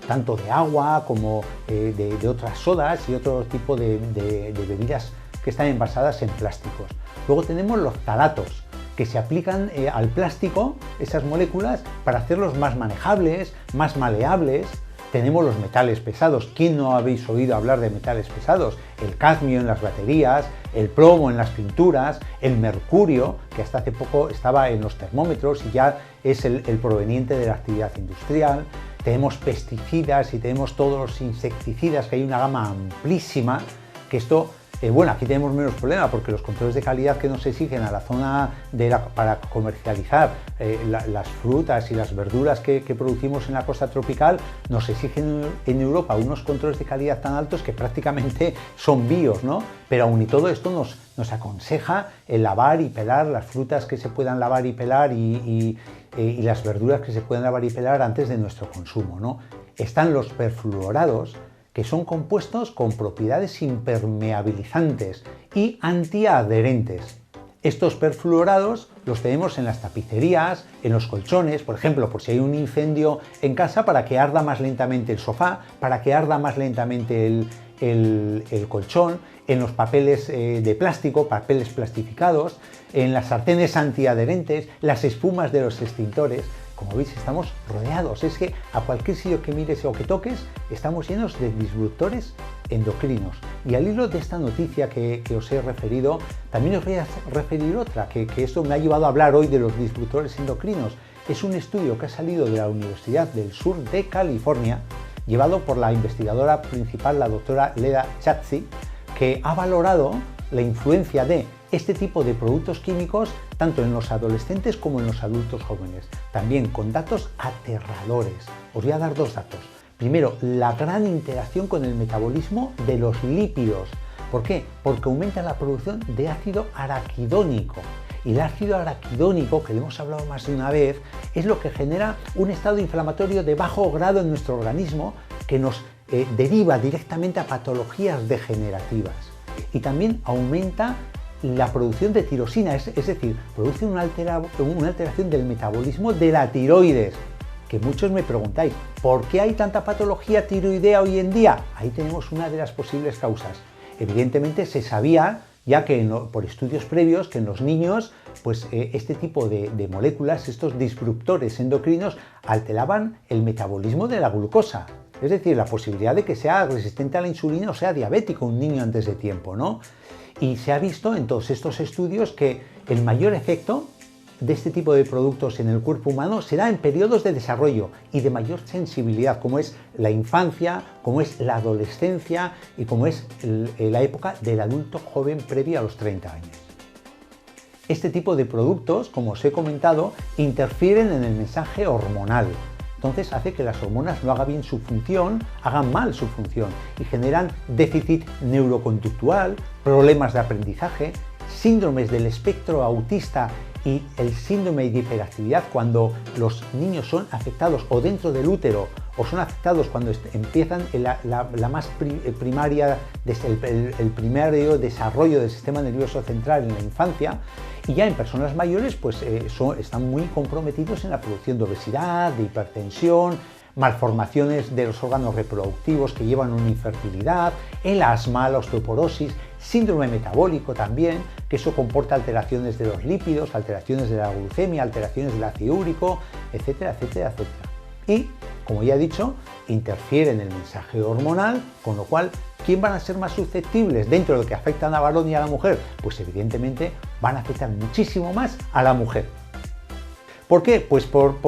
tanto de agua como de otras sodas y otro tipo de bebidas que están envasadas en plásticos. Luego tenemos los ftalatos, que se aplican al plástico, esas moléculas, para hacerlos más manejables, más maleables. Tenemos los metales pesados. ¿Quién no habéis oído hablar de metales pesados? El cadmio en las baterías, el plomo en las pinturas, el mercurio, que hasta hace poco estaba en los termómetros y ya es el proveniente de la actividad industrial. Tenemos pesticidas y tenemos todos los insecticidas, que hay una gama amplísima, que esto... bueno, aquí tenemos menos problema porque los controles de calidad que nos exigen a la zona para comercializar las frutas y las verduras que producimos en la costa tropical nos exigen en Europa unos controles de calidad tan altos que prácticamente son bios, ¿no? Pero aún y todo esto nos aconseja el lavar y pelar las frutas que se puedan lavar y pelar y las verduras que se puedan lavar y pelar antes de nuestro consumo, ¿no? Están los perfluorados, que son compuestos con propiedades impermeabilizantes y antiadherentes. Estos perfluorados los tenemos en las tapicerías, en los colchones, por ejemplo, por si hay un incendio en casa, para que arda más lentamente el sofá, para que arda más lentamente el colchón, en los papeles de plástico, papeles plastificados, en las sartenes antiadherentes, las espumas de los extintores. Como veis, estamos rodeados. Es que a cualquier sitio que mires o que toques, estamos llenos de disruptores endocrinos. Y al hilo de esta noticia que os he referido, también os voy a referir otra, que esto me ha llevado a hablar hoy de los disruptores endocrinos. Es un estudio que ha salido de la Universidad del Sur de California, llevado por la investigadora principal, la doctora Leda Chatzi, que ha valorado la influencia de este tipo de productos químicos tanto en los adolescentes como en los adultos jóvenes, también con datos aterradores. Os voy a dar dos datos. Primero, la gran interacción con el metabolismo de los lípidos. ¿Por qué? Porque aumenta la producción de ácido araquidónico. Y el ácido araquidónico, que le hemos hablado más de una vez, es lo que genera un estado inflamatorio de bajo grado en nuestro organismo que nos deriva directamente a patologías degenerativas. Y también aumenta la producción de tirosina, es decir, produce una alteración del metabolismo de la tiroides, que muchos me preguntáis, ¿por qué hay tanta patología tiroidea hoy en día? Ahí tenemos una de las posibles causas. Evidentemente se sabía, ya que por estudios previos, que en los niños, pues este tipo de moléculas, estos disruptores endocrinos, alteraban el metabolismo de la glucosa. Es decir, la posibilidad de que sea resistente a la insulina o sea diabético un niño antes de tiempo, ¿no? Y se ha visto en todos estos estudios que el mayor efecto de este tipo de productos en el cuerpo humano se da en periodos de desarrollo y de mayor sensibilidad, como es la infancia, como es la adolescencia y como es la época del adulto joven previa a los 30 años. Este tipo de productos, como os he comentado, interfieren en el mensaje hormonal. Entonces hace que las hormonas no hagan bien su función, hagan mal su función y generan déficit neuroconductual, problemas de aprendizaje, síndromes del espectro autista y el síndrome de hiperactividad cuando los niños son afectados o dentro del útero o son afectados cuando empiezan la más primaria, el primario desarrollo del sistema nervioso central en la infancia. Y ya en personas mayores pues están muy comprometidos en la producción de obesidad, de hipertensión, malformaciones de los órganos reproductivos que llevan a una infertilidad, el asma, la osteoporosis, síndrome metabólico también, que eso comporta alteraciones de los lípidos, alteraciones de la glucemia, alteraciones del ácido úrico, etcétera, etcétera, etcétera. Y, como ya he dicho, interfiere en el mensaje hormonal, con lo cual, ¿quién van a ser más susceptibles dentro de lo que afectan a varón y a la mujer? Pues evidentemente van a afectar muchísimo más a la mujer. ¿Por qué? Pues por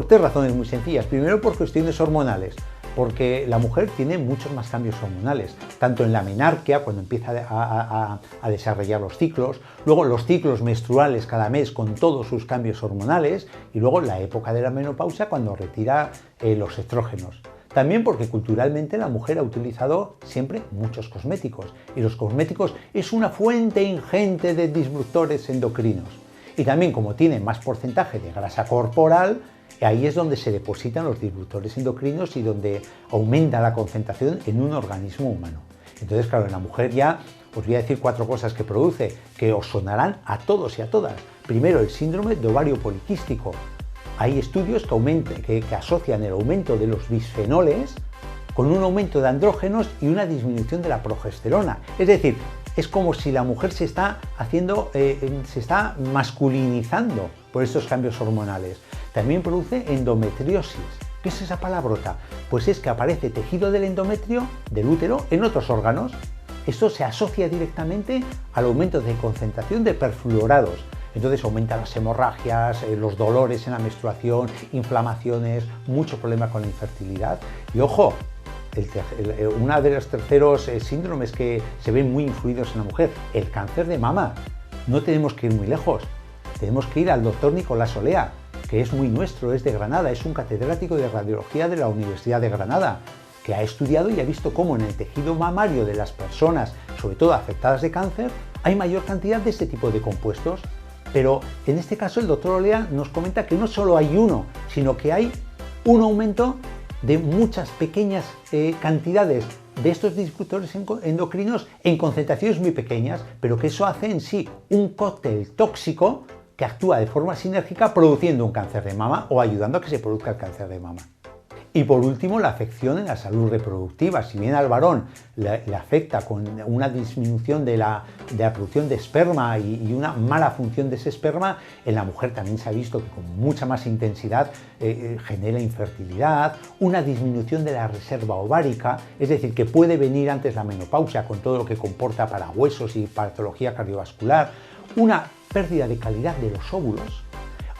tres razones muy sencillas. Primero, por cuestiones hormonales, porque la mujer tiene muchos más cambios hormonales, tanto en la menarquia, cuando empieza a desarrollar los ciclos, luego los ciclos menstruales cada mes con todos sus cambios hormonales, y luego la época de la menopausia cuando retira los estrógenos. También porque culturalmente la mujer ha utilizado siempre muchos cosméticos, y los cosméticos es una fuente ingente de disruptores endocrinos. Y también como tiene más porcentaje de grasa corporal, ahí es donde se depositan los disruptores endocrinos y donde aumenta la concentración en un organismo humano. Entonces, claro, en la mujer ya os voy a decir 4 cosas que produce, que os sonarán a todos y a todas. Primero, el síndrome de ovario poliquístico. Hay estudios que asocian el aumento de los bisfenoles con un aumento de andrógenos y una disminución de la progesterona. Es decir, es como si la mujer se está masculinizando por estos cambios hormonales. También produce endometriosis. ¿Qué es esa palabrota? Pues es que aparece tejido del endometrio, del útero, en otros órganos. Esto se asocia directamente al aumento de concentración de perfluorados. Entonces aumentan las hemorragias, los dolores en la menstruación, inflamaciones, mucho problema con la infertilidad. Y ojo, uno de los terceros síndromes que se ven muy influidos en la mujer, el cáncer de mama. No tenemos que ir muy lejos, tenemos que ir al doctor Nicolás Olea, que es muy nuestro, es de Granada, es un catedrático de radiología de la Universidad de Granada, que ha estudiado y ha visto cómo en el tejido mamario de las personas, sobre todo afectadas de cáncer, hay mayor cantidad de este tipo de compuestos. Pero en este caso el doctor Olea nos comenta que no solo hay uno, sino que hay un aumento de muchas pequeñas cantidades de estos disruptores endocrinos en concentraciones muy pequeñas, pero que eso hace en sí un cóctel tóxico que actúa de forma sinérgica produciendo un cáncer de mama o ayudando a que se produzca el cáncer de mama. Y por último, la afección en la salud reproductiva. Si bien al varón le afecta con una disminución de la producción de esperma y una mala función de ese esperma, en la mujer también se ha visto que con mucha más intensidad genera infertilidad, una disminución de la reserva ovárica, es decir, que puede venir antes la menopausia con todo lo que comporta para huesos y patología cardiovascular, una pérdida de calidad de los óvulos,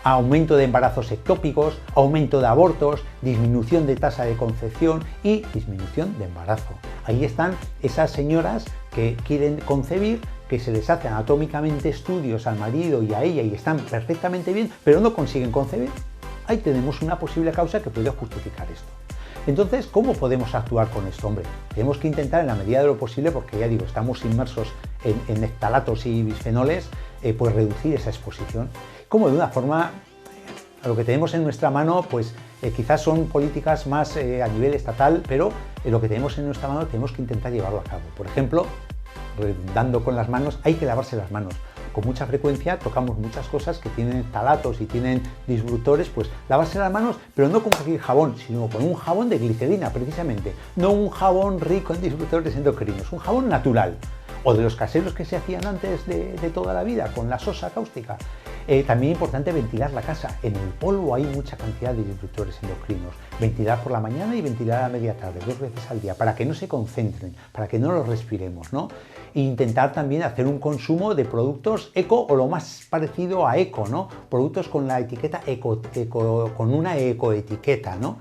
aumento de embarazos ectópicos, aumento de abortos, disminución de tasa de concepción y disminución de embarazo. Ahí están esas señoras que quieren concebir, que se les hace anatómicamente estudios al marido y a ella y están perfectamente bien, pero no consiguen concebir. Ahí tenemos una posible causa que puede justificar esto. Entonces, ¿cómo podemos actuar con esto? Hombre, tenemos que intentar en la medida de lo posible, porque ya digo, estamos inmersos en ftalatos y bisfenoles, pues reducir esa exposición. Como de una forma, a lo que tenemos en nuestra mano, pues quizás son políticas más a nivel estatal, pero lo que tenemos en nuestra mano tenemos que intentar llevarlo a cabo. Por ejemplo, redundando con las manos, hay que lavarse las manos. Con mucha frecuencia tocamos muchas cosas que tienen ftalatos y tienen disruptores, pues lavarse las manos, pero no con cualquier jabón, sino con un jabón de glicerina, precisamente. No un jabón rico en disruptores endocrinos, un jabón natural. O de los caseros que se hacían antes de toda la vida, con la sosa cáustica. También es importante ventilar la casa. En el polvo hay mucha cantidad de disruptores endocrinos. Ventilar por la mañana y ventilar a media tarde, 2 veces al día, para que no se concentren, para que no los respiremos, ¿no? E intentar también hacer un consumo de productos eco o lo más parecido a eco, ¿no? Productos con la etiqueta eco, con una ecoetiqueta, ¿no?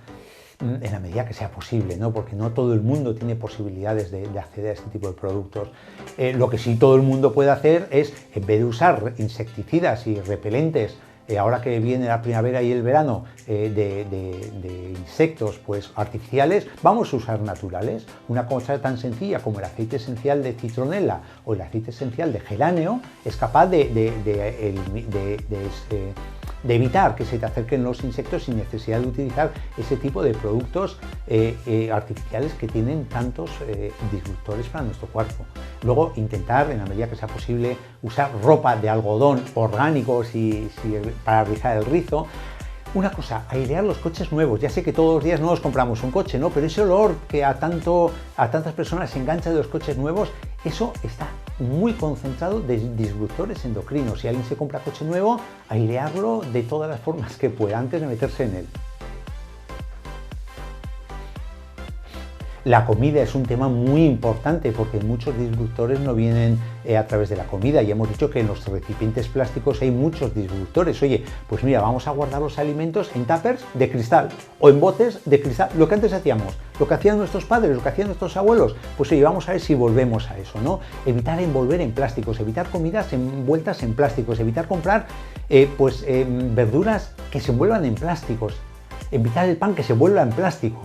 En la medida que sea posible, ¿no? Porque no todo el mundo tiene posibilidades de acceder a este tipo de productos. Lo que sí todo el mundo puede hacer es, en vez de usar insecticidas y repelentes, ahora que viene la primavera y el verano, de insectos pues, artificiales, vamos a usar naturales. Una cosa tan sencilla como el aceite esencial de citronela o el aceite esencial de geráneo es capaz de evitar que se te acerquen los insectos sin necesidad de utilizar ese tipo de productos artificiales que tienen tantos disruptores para nuestro cuerpo. Luego intentar, en la medida que sea posible, usar ropa de algodón orgánico para rizar el rizo. Una cosa, airear los coches nuevos. Ya sé que todos los días no nos compramos un coche, ¿no? Pero ese olor que a tantas personas se engancha de los coches nuevos, eso está muy concentrado de disruptores endocrinos. Si alguien se compra coche nuevo, airearlo de todas las formas que pueda antes de meterse en él. La comida es un tema muy importante porque muchos disruptores no vienen a través de la comida. Ya hemos dicho que en los recipientes plásticos hay muchos disruptores. Oye, pues mira, vamos a guardar los alimentos en tuppers de cristal o en botes de cristal. Lo que antes hacíamos, lo que hacían nuestros padres, lo que hacían nuestros abuelos. Pues oye, vamos a ver si volvemos a eso, ¿no? Evitar envolver en plásticos, evitar comidas envueltas en plásticos, evitar comprar verduras que se envuelvan en plásticos, evitar el pan que se vuelva en plástico.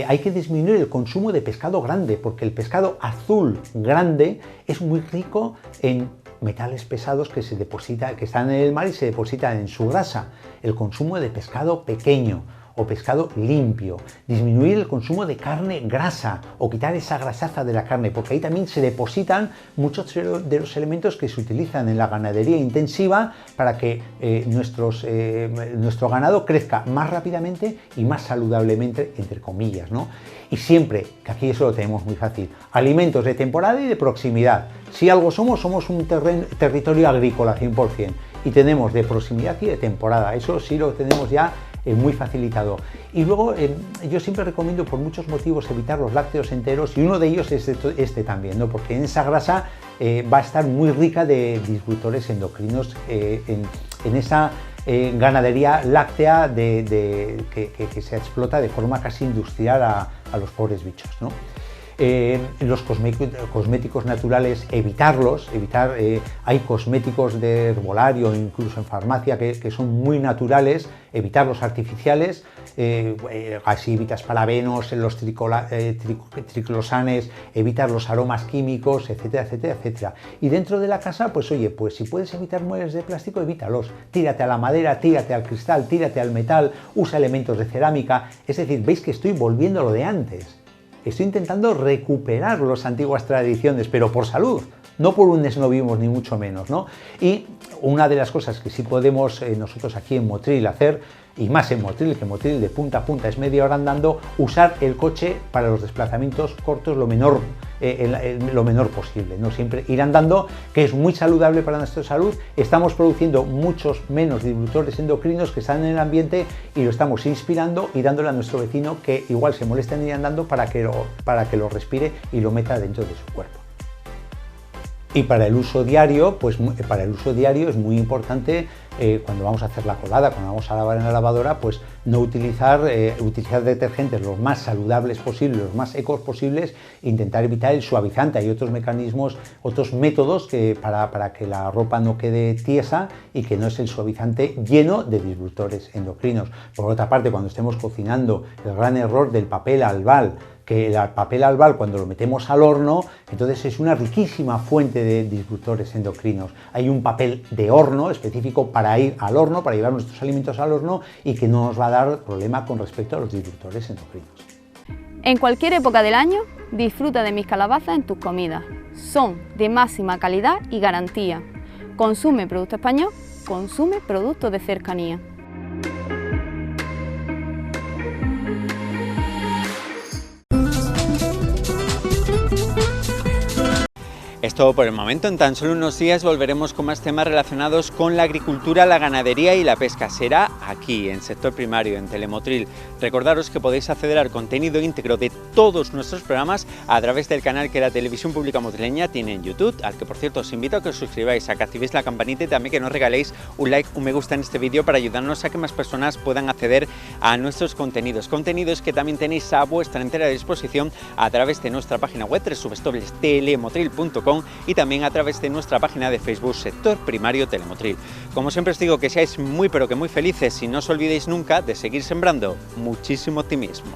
Hay que disminuir el consumo de pescado grande, porque el pescado azul grande es muy rico en metales pesados que están en el mar y se depositan en su grasa. El consumo de pescado pequeño o pescado limpio, disminuir el consumo de carne grasa o quitar esa grasaza de la carne, porque ahí también se depositan muchos de los elementos que se utilizan en la ganadería intensiva para que nuestro ganado crezca más rápidamente y más saludablemente, entre comillas, ¿no? Y siempre, que aquí eso lo tenemos muy fácil, alimentos de temporada y de proximidad. Si algo somos un territorio agrícola 100% y tenemos de proximidad y de temporada, eso sí lo tenemos ya muy facilitado. Y luego yo siempre recomiendo por muchos motivos evitar los lácteos enteros y uno de ellos es este también, ¿no? Porque en esa grasa va a estar muy rica de disruptores endocrinos en esa ganadería láctea que se explota de forma casi industrial a los pobres bichos, ¿no? Los cosméticos naturales, hay cosméticos de herbolario, incluso en farmacia, que son muy naturales, evitar los artificiales, así evitas parabenos, los triclosanes, evitar los aromas químicos, etcétera, etcétera, etcétera. Y dentro de la casa, pues oye, pues si puedes evitar muebles de plástico, evítalos. Tírate a la madera, tírate al cristal, tírate al metal, usa elementos de cerámica. Es decir, veis que estoy volviendo a lo de antes. estoy intentando recuperar las antiguas tradiciones, pero por salud, no por un esnovismo ni mucho menos, ¿no? Y una de las cosas que sí podemos nosotros aquí en Motril hacer, y más en Motril, que Motril de punta a punta es media hora andando, usar el coche para los desplazamientos cortos lo menor posible, no siempre ir andando, que es muy saludable para nuestra salud. Estamos produciendo muchos menos disruptores endocrinos que están en el ambiente y lo estamos inspirando y dándole a nuestro vecino, que igual se molesta en ir andando, para que lo respire y lo meta dentro de su cuerpo. Y para el uso diario, pues para el uso diario es muy importante cuando vamos a hacer la colada, cuando vamos a lavar en la lavadora, pues no utilizar detergentes los más saludables posibles, los más ecos posibles, intentar evitar el suavizante. Hay otros mecanismos, otros métodos para que la ropa no quede tiesa y que no es el suavizante lleno de disruptores endocrinos. Por otra parte, cuando estemos cocinando, el gran error del papel albal, que el papel albal, cuando lo metemos al horno, entonces es una riquísima fuente de disruptores endocrinos. Hay un papel de horno específico para ir al horno, para llevar nuestros alimentos al horno, y que no nos va a dar problema con respecto a los disruptores endocrinos. En cualquier época del año, disfruta de mis calabazas en tus comidas. Son de máxima calidad y garantía. Consume producto español, consume productos de cercanía. Es todo por el momento. En tan solo unos días volveremos con más temas relacionados con la agricultura, la ganadería y la pesca. Será aquí, en Sector Primario, en Telemotril. Recordaros que podéis acceder al contenido íntegro de todos nuestros programas a través del canal que la Televisión Pública Motrileña tiene en YouTube, al que por cierto os invito a que os suscribáis, a que activéis la campanita y también que nos regaléis un like, un me gusta en este vídeo para ayudarnos a que más personas puedan acceder a nuestros contenidos. Contenidos que también tenéis a vuestra entera disposición a través de nuestra página web www.telemotril.com y también a través de nuestra página de Facebook Sector Primario Telemotril. Como siempre os digo, que seáis muy pero que muy felices y no os olvidéis nunca de seguir sembrando muchísimo optimismo.